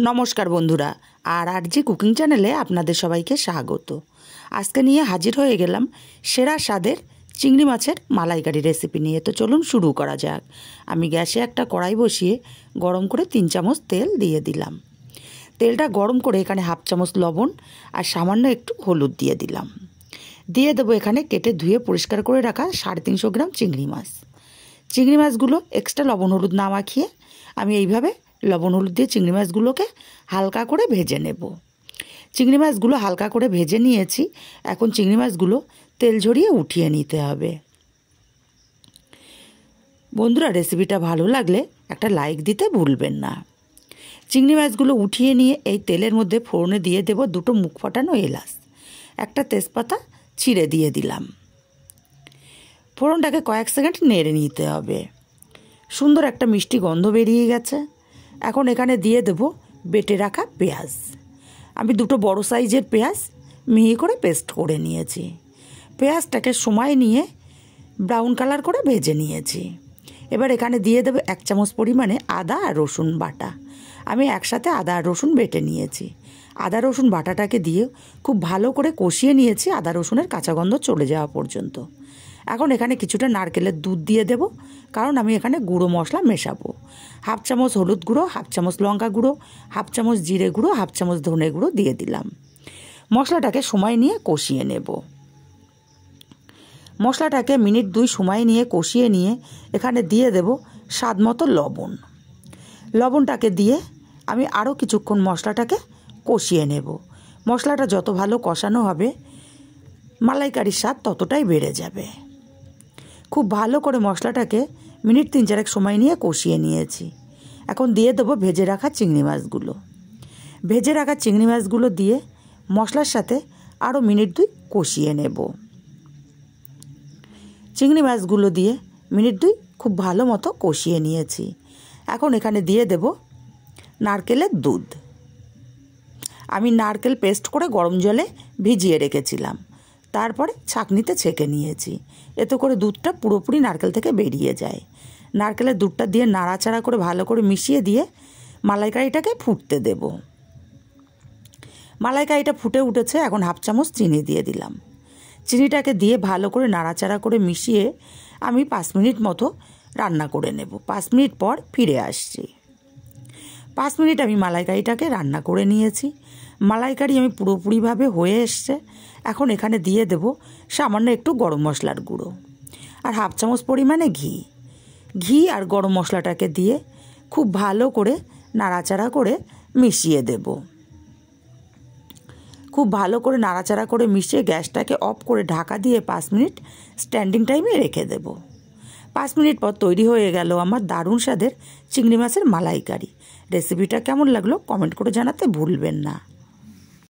নমস্কার বন্ধুরা, আর জি কুকিং চ্যানেলে আপনাদের সবাইকে স্বাগত। আজকে নিয়ে হাজির হয়ে গেলাম সেরা স্বাদের চিংড়ি মাছের মালাইকারি রেসিপি নিয়ে। তো চলুন শুরু করা যাক। আমি গ্যাসে একটা কড়াই বসিয়ে গরম করে 3 চামচ তেল দিয়ে দিলাম। তেলটা গরম করে এখানে হাফ চামচ লবণ আর সামান্য একটু হলুদ দিয়ে দিলাম। দিয়ে দেবো এখানে কেটে ধুয়ে পরিষ্কার করে রাখা 350 গ্রাম চিংড়ি মাছ। চিংড়ি মাছগুলো এক্সট্রা লবণ হলুদ না মাখিয়ে আমি এইভাবে লবণ হলুদ দিয়ে চিংড়ি মাছগুলোকে হালকা করে ভেজে নেব। চিংড়ি মাছগুলো হালকা করে ভেজে নিয়েছি। এখন চিংড়ি মাছগুলো তেল ঝরিয়ে উঠিয়ে নিতে হবে। বন্ধুরা, রেসিপিটা ভালো লাগলে একটা লাইক দিতে ভুলবেন না। চিংড়ি মাছগুলো উঠিয়ে নিয়ে এই তেলের মধ্যে ফোড়নে দিয়ে দেব 2টো মুখ ফাটানো এলাচ, একটা তেজপাতা ছিঁড়ে দিয়ে দিলাম। ফোড়নটাকে কয়েক সেকেন্ড নেড়ে নিতে হবে। সুন্দর একটা মিষ্টি গন্ধ বেরিয়ে গেছে। এখন এখানে দিয়ে দেব বেটে রাখা পেঁয়াজ। আমি 2টো বড় সাইজের পেঁয়াজ মিহি করে পেস্ট করে নিয়েছি। পেঁয়াজটাকে সময় নিয়ে ব্রাউন কালার করে ভেজে নিয়েছি। এবার এখানে দিয়ে দেব 1 চামচ পরিমাণে আদা আর রসুন বাটা। আমি একসাথে আদা আর রসুন বেটে নিয়েছি। আদা রসুন বাটাটাকে দিয়ে খুব ভালো করে কষিয়ে নিয়েছি আদা রসুনের কাঁচা গন্ধ চলে যাওয়া পর্যন্ত। এখন এখানে কিছুটা নারকেলের দুধ দিয়ে দেব, কারণ আমি এখানে গুঁড়ো মশলা মেশাবো। হাফ চামচ হলুদ গুঁড়ো, হাফ চামচ লঙ্কা গুঁড়ো, হাফ চামচ জিরে গুঁড়ো, হাফ চামচ ধনে গুঁড়ো দিয়ে দিলাম। মশলাটাকে সময় নিয়ে কষিয়ে নেব। মশলাটাকে মিনিট 2 সময় নিয়ে কষিয়ে নিয়ে এখানে দিয়ে দেব স্বাদ মতো লবণ। লবণটাকে দিয়ে আমি আরও কিছুক্ষণ মশলাটাকে কষিয়ে নেব। মশলাটা যত ভালো কষানো হবে মালাইকারির স্বাদ ততটাই বেড়ে যাবে। খুব ভালো করে মশলাটাকে মিনিট 3-4 সময় নিয়ে কষিয়ে নিয়েছি। এখন দিয়ে দেবো ভেজে রাখা চিংড়ি মাছগুলো। ভেজে রাখা চিংড়ি মাছগুলো দিয়ে মশলার সাথে আরও মিনিট 2 কষিয়ে নেব। চিংড়ি মাছগুলো দিয়ে মিনিট 2 খুব ভালো মতো কষিয়ে নিয়েছি। এখন এখানে দিয়ে দেব নারকেলের দুধ। আমি নারকেল পেস্ট করে গরম জলে ভিজিয়ে রেখেছিলাম, তারপরে ছাঁকনিতে ছেঁকে নিয়েছি। এতে করে দুধটা পুরোপুরি নারকেল থেকে বেরিয়ে যায়। নারকেলের দুধটা দিয়ে নাড়াচাড়া করে ভালো করে মিশিয়ে দিয়ে মালাইকারিটাকে ফুটতে দেব। মালাইকারিটা ফুটে উঠেছে। এখন হাফ চামচ চিনি দিয়ে দিলাম। চিনিটাকে দিয়ে ভালো করে নাড়াচাড়া করে মিশিয়ে আমি 5 মিনিট মতো রান্না করে নেব। 5 মিনিট পর ফিরে আসছি। 5 মিনিট আমি মালাইকারিটাকে রান্না করে নিয়েছি। মালাইকারি আমি পুরোপুরিভাবে হয়ে এসছে। এখন এখানে দিয়ে দেব সামান্য একটু গরম মশলার গুঁড়ো আর হাফ চামচ পরিমাণে ঘি। ঘি আর গরম মশলাটাকে দিয়ে খুব ভালো করে নাড়াচাড়া করে মিশিয়ে দেব। খুব ভালো করে নাড়াচাড়া করে মিশিয়ে গ্যাসটাকে অফ করে ঢাকা দিয়ে 5 মিনিট স্ট্যান্ডিং টাইমে রেখে দেব। 5 মিনিট পর তৈরি হয়ে গেল আমার দারুণ স্বাদের চিংড়ি মাছের মালাইকারি। রেসিপিটা কেমন লাগলো কমেন্ট করে জানাতে ভুলবেন না।